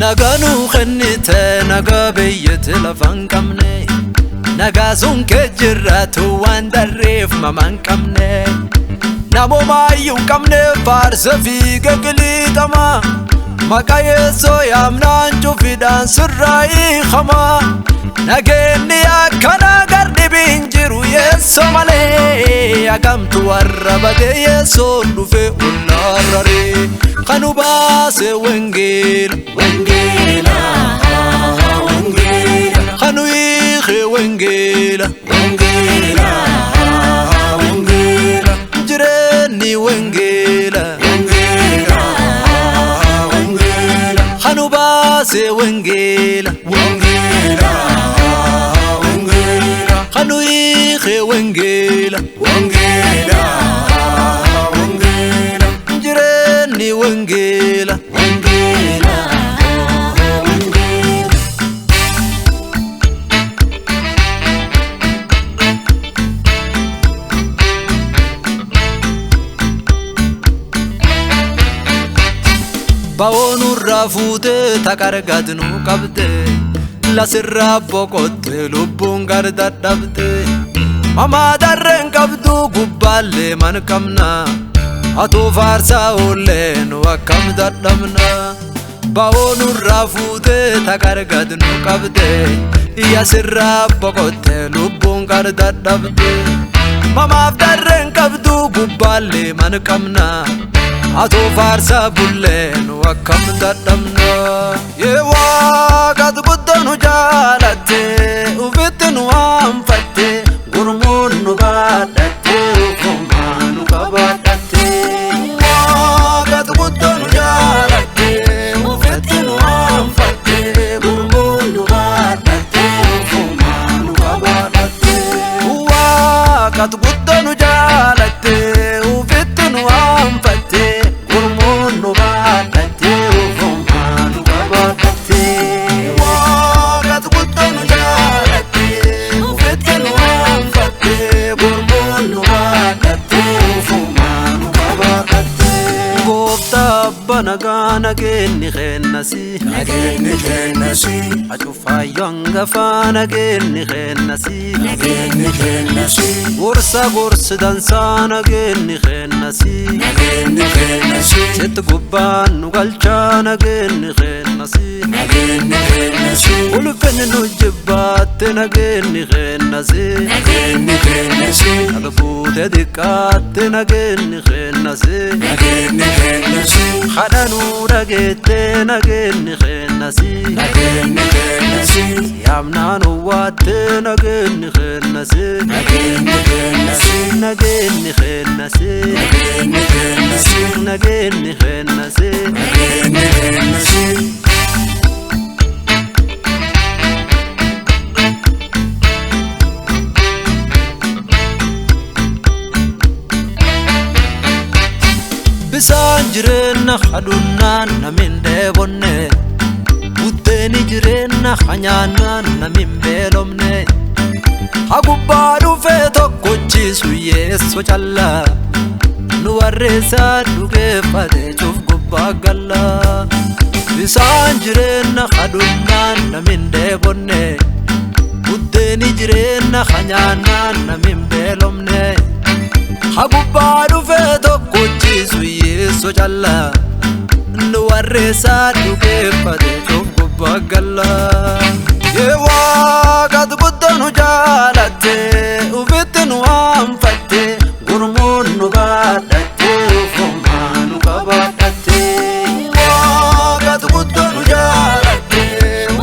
naganu khannite nagabayet lafan kamne nagasun kejiratu wandarif maman kamne namo mayu kamne farsa fi gaglitama makayeso yamnan chufidan surrai khama nageni akana gardi binjiru yeso male agamtu warabade yeso dufe unarare kanubase wengel wengela wengela kanui khe wengela wengela wengela jireni wengela wengela wengela kanubase wengela wengela wengela kanui khe wengela wengela wengela jireni wengela wengela wengela baonu rafute takargadnu qabde la sirra boqotte lubun garda dabde mama darren qabdu gubballe man kamna atu farsa olenu akam dadamna baonu rafute takargadnu qabde ya sirra boqotte lubun garda dabde mama darren qabdu gubballe man kamna atu farsa bullenu akam dadamna yewa qad guddanu jalate ufitnu amfatte gurmunu badate ufumanu kabadate qad guddanu jalate ufitnu amfatte gurmunu badate ufumanu kabadate qad guddanu jalate ufitnu amfatte gurmunu badate ufumanu kabadate qad guddanu jalate ufitnu amfatte gurmunu badate ufumanu kabadate gofta banagana kenni khennasi nagenni khennasi achufa yanga fana kenni khennasi nagenni khennasi gorsa gorsa dansana kenni khennasi nagenni khennasi set gubban nugalchana kenni khennasi nagenni khennasi ulfen nujbat nagenni khennasi nagenni khennasi adbute dikat nagenni khennasi nagenni khennasi khadanu ragete nagenni khennasi nagenni khennasi yamnanu wat nagenni khennasi nagenni khennasi nagenni khennasi nagenni khennasi nagenni khennasi nagenni khennasi bisan jirena khadunna namin debonne buddeni jirena khanyana namin belomne agubbaru fe tokkochi suyeso challa nuwarresa duge fade chuf gubba galla bisan jirena khadunna namin debonne buddeni jirena khanyana namin belomne agubbaru fe tokkochi suyeso challa nuwarresa duge fade chuf gubba galla yewa qad guddanu jalate ufitnu amfatte gurmunu badate ufumanu kabadate qad guddanu jalate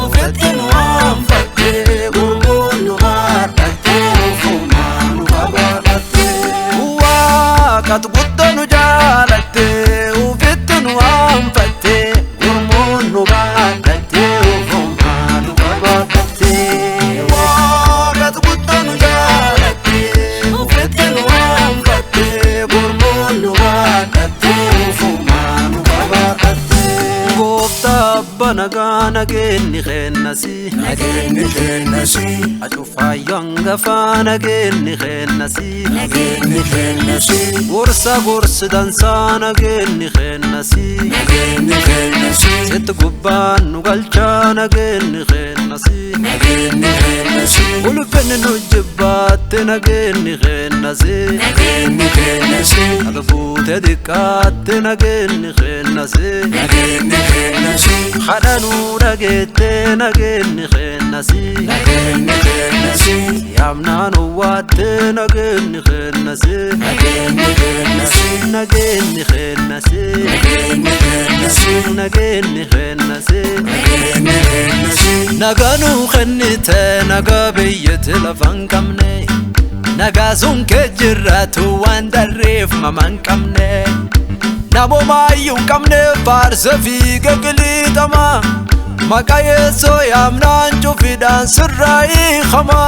ufitnu amfatte gurmunu badate ufumanu kabadate qad guddanu jalate ufitnu amfatte gurmunu badate ufumanu abba nagaa nageenni keennasi nageenni keennasi acuufaayyoo hangafaa nageenni keennasi nageenni keennasi gorsi dansaa nageenni keennasi nageenni keennasi sitti gubbaan nu galchaa nageenni keennasi nageenni keennasi ulfinni nu jibbaatte nageenni keennasi nageenni keennasi albuute diqqaatte nageenni keennasi nageenni keennasi hadhanuu dhageette nageenni keennasi nageenni keennasi yaamnaan owwaatte nageenni keennasi nageenni keennasi nageenni keennasi nageenni keennasi nageenni keennasi nageenni keennasi naganuu kennite nagaa biyyatti lafan qabne nagaa sun kee jirraatu waan darreef maman qabne namumaayyuu qabne faarsa fiiga qiliixama maqaa Yeesoo yaamnaan cufidhaan sirraa hiikama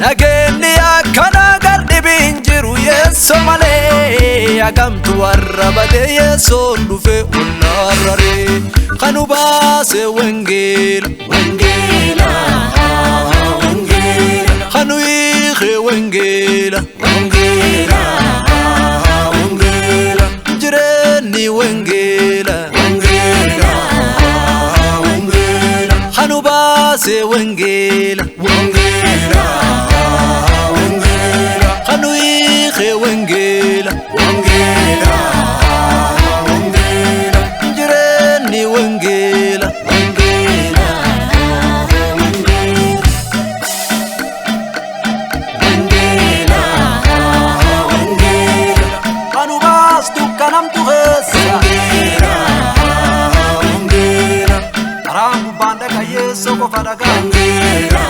nageenni akkana gardhibiin jiru Yeesoo malee hagamtu warra badee Yeesoon dhufe ollaarraree kanu baase wangeela wangeela wangeela kanu hiike wangeela wangeela wangeela jireenni wangeela wangeela wangeela kanu baase wangeela wangeela wangeela kanu hiike wangeela wangeela wangeela jireenni wangeela wangeela wangeela wangeela kanu baastu kanamtu keessa wangeela karaan gubbaan dhaqa Yeesoo qofa dhagaa wangeela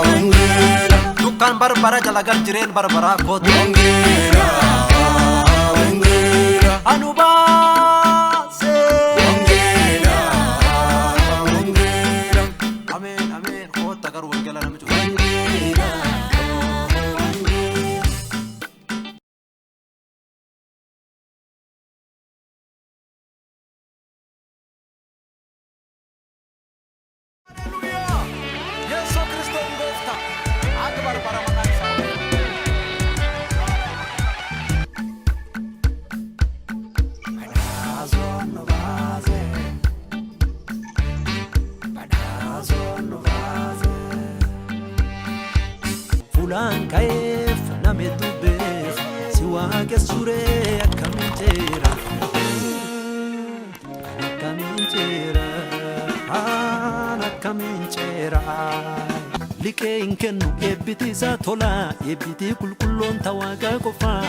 wangeela dukkaan barbara jala gar jireen barbaraa kootu wangeela wangeela anu baase wangeela wangeela ameen ameen koota gar wangeela namichu wangeela Yeesoo Kiristoos gooftaa akka barbara maqaan isaa fulaan ka'eef name dubbeef si waaqessuree akkamiin jeera akkamiin jeera akkamiin jeera liqee hin kennu eebbiti isaa tola eebbiti qulqulloon tawaaqa qofaa